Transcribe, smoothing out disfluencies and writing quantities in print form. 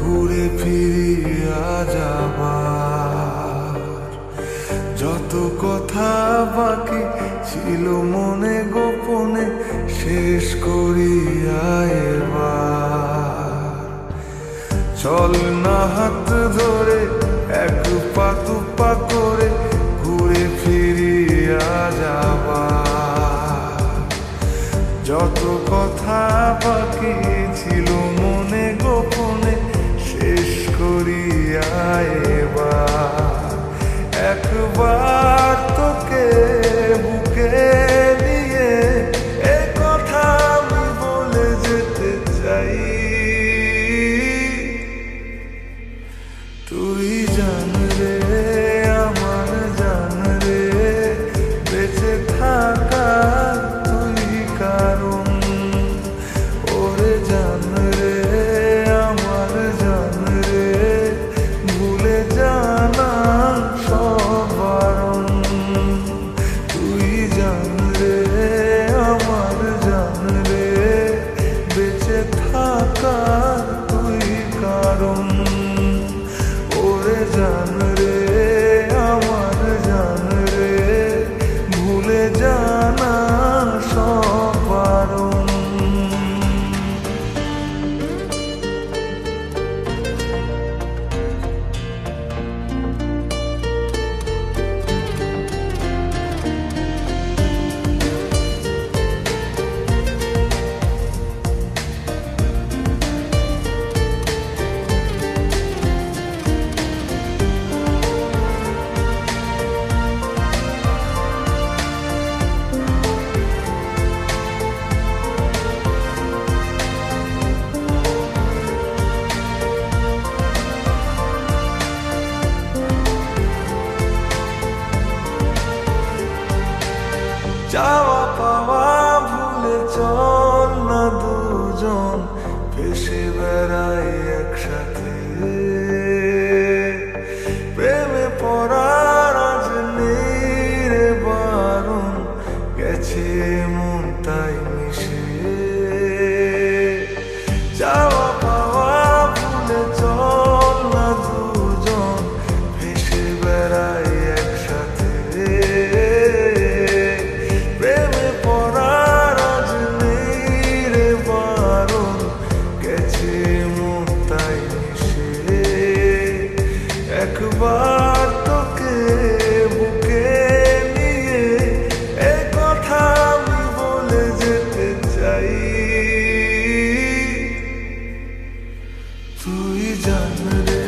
ঘুরে ফিরিয়া যাবার। যত কথা বাকি ছিল মনে গোপনে শেষ করিয়া এবার। চল না হাত ধরে এক পা দুপা করে ঘুরে ফিরিয়া যাবার। যত কথা বাকি ছিল মনে গোপনে শেষ করিয়া এবার। একবার তোকে বুকে নিয়ে এ কথা আমি বলে যেতে চাই। তুই জান রে আমার জান রে, বেঁচে থাকা তুই কারণ। ওরে জান রে আমার জান রে, ভুলে জানা সব বারণ। তুই জান রে আমার জান রে, বেঁচে থাকা তুই কারণ। ওরে জান রে আমার জান রে, ভুলে জানা সব বারণ। চাওয়া পাওয়া ভুলে চল না দুজন ভেসে বেড়াই একসাথে। প্রেমে পড়ার আজ নেই রে বারণ, গেছে মন তাই মিশে। চাওয়া পাওয়া ভুলে চল না দুজন ভেসে বেড়াই একসাথে। প্রেমে পড়ার আজ নেই রে বারণ, গেছে মন তাই মিশে। একবার তোকে বুকে নিয়ে এ কথা আমি বলে যেতে চাই। তুই জান রে